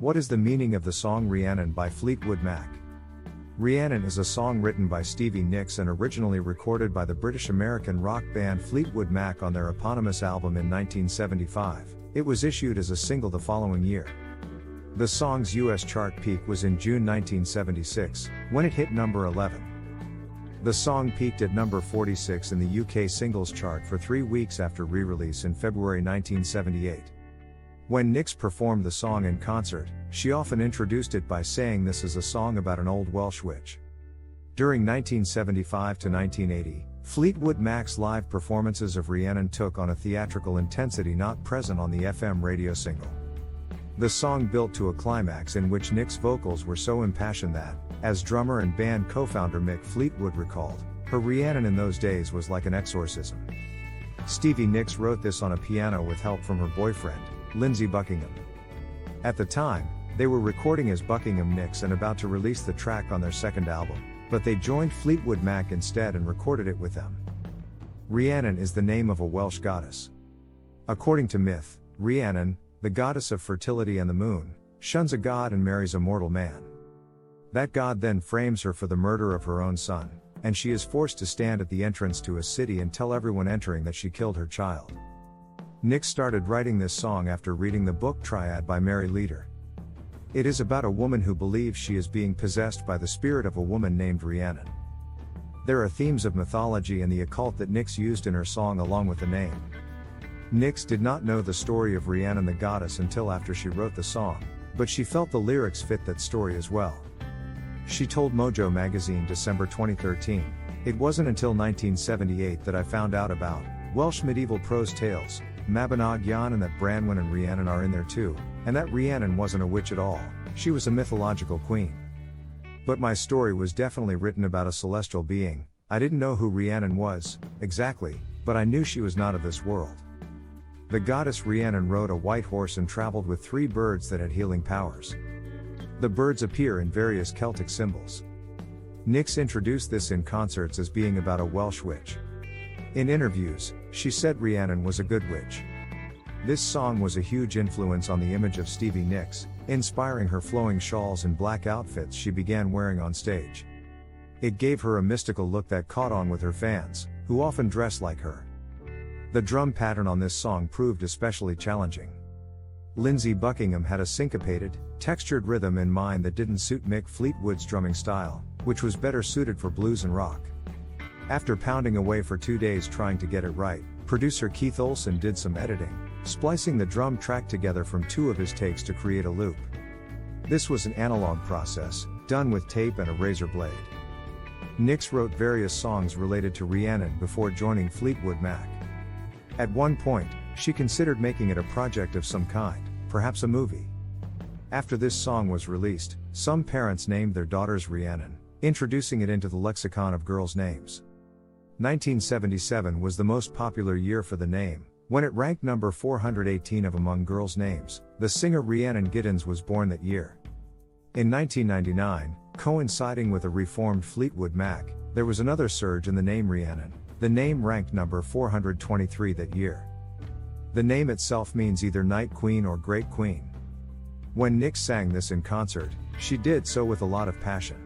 What is the meaning of the song Rhiannon by Fleetwood Mac? Rhiannon is a song written by Stevie Nicks and originally recorded by the British-American rock band Fleetwood Mac on their eponymous album in 1975. It was issued as a single the following year. The song's US chart peak was in June 1976, when it hit number 11. The song peaked at number 46 in the UK singles chart for 3 weeks after re-release in February 1978. When Nicks performed the song in concert, she often introduced it by saying this is a song about an old Welsh witch. During 1975 to 1980, Fleetwood Mac's live performances of Rhiannon took on a theatrical intensity not present on the FM radio single. The song built to a climax in which Nicks' vocals were so impassioned that, as drummer and band co-founder Mick Fleetwood recalled, her Rhiannon in those days was like an exorcism. Stevie Nicks wrote this on a piano with help from her boyfriend, Lindsey Buckingham. At the time, they were recording as Buckingham-Nicks and about to release the track on their second album, but they joined Fleetwood Mac instead and recorded it with them. Rhiannon is the name of a Welsh goddess. According to myth, Rhiannon, the goddess of fertility and the moon, shuns a god and marries a mortal man. That god then frames her for the murder of her own son, and she is forced to stand at the entrance to a city and tell everyone entering that she killed her child. Nicks started writing this song after reading the book Triad by Mary Leader. It is about a woman who believes she is being possessed by the spirit of a woman named Rhiannon. There are themes of mythology and the occult that Nicks used in her song along with the name. Nicks did not know the story of Rhiannon the goddess until after she wrote the song, but she felt the lyrics fit that story as well. She told Mojo magazine December 2013, "It wasn't until 1978 that I found out about Welsh medieval prose tales, Mabinogion, and that Branwen and Rhiannon are in there too, and that Rhiannon wasn't a witch at all, she was a mythological queen. But my story was definitely written about a celestial being. I didn't know who Rhiannon was, exactly, but I knew she was not of this world." The goddess Rhiannon rode a white horse and traveled with 3 birds that had healing powers. The birds appear in various Celtic symbols. Nicks introduced this in concerts as being about a Welsh witch. In interviews, she said Rhiannon was a good witch. This song was a huge influence on the image of Stevie Nicks, inspiring her flowing shawls and black outfits she began wearing on stage. It gave her a mystical look that caught on with her fans, who often dressed like her. The drum pattern on this song proved especially challenging. Lindsey Buckingham had a syncopated, textured rhythm in mind that didn't suit Mick Fleetwood's drumming style, which was better suited for blues and rock. After pounding away for 2 days trying to get it right, producer Keith Olsen did some editing, splicing the drum track together from 2 of his takes to create a loop. This was an analog process, done with tape and a razor blade. Nicks wrote various songs related to Rhiannon before joining Fleetwood Mac. At one point, she considered making it a project of some kind, perhaps a movie. After this song was released, some parents named their daughters Rhiannon, introducing it into the lexicon of girls' names. 1977 was the most popular year for the name, when it ranked number 418 of among girls' names. The singer Rhiannon Giddens was born that year. In 1999, coinciding with a reformed Fleetwood Mac, there was another surge in the name Rhiannon. The name ranked number 423 that year. The name itself means either Night Queen or Great Queen. When Nicks sang this in concert, she did so with a lot of passion.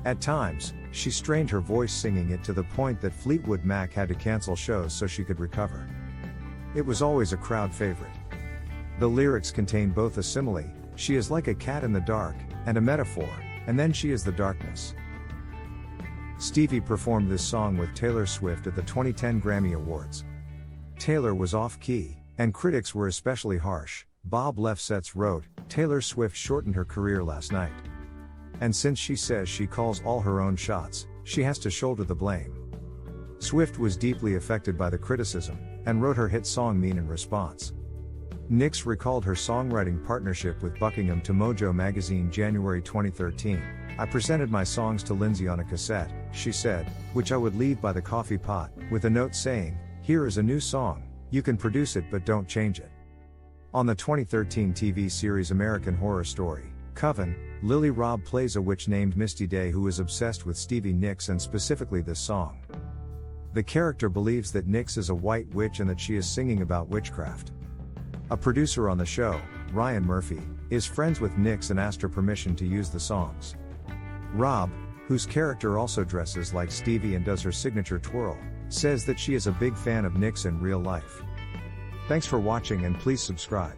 At times, she strained her voice singing it to the point that Fleetwood Mac had to cancel shows so she could recover. It was always a crowd favorite. The lyrics contain both a simile, she is like a cat in the dark, and a metaphor, and then she is the darkness. Stevie performed this song with Taylor Swift at the 2010 Grammy Awards. Taylor was off-key, and critics were especially harsh. Bob Lefsetz wrote, "Taylor Swift shortened her career last night. And since she says she calls all her own shots, she has to shoulder the blame." Swift was deeply affected by the criticism, and wrote her hit song Mean in response. Nicks recalled her songwriting partnership with Buckingham to Mojo magazine January 2013. "I presented my songs to Lindsey on a cassette," she said, "which I would leave by the coffee pot, with a note saying, 'Here is a new song, you can produce it but don't change it.'" On the 2013 TV series American Horror Story, Coven, Lily Robb plays a witch named Misty Day who is obsessed with Stevie Nicks and specifically this song. The character believes that Nicks is a white witch and that she is singing about witchcraft. A producer on the show, Ryan Murphy, is friends with Nicks and asked her permission to use the songs. Rob, whose character also dresses like Stevie and does her signature twirl, says that she is a big fan of Nicks in real life. Thanks for watching and please subscribe.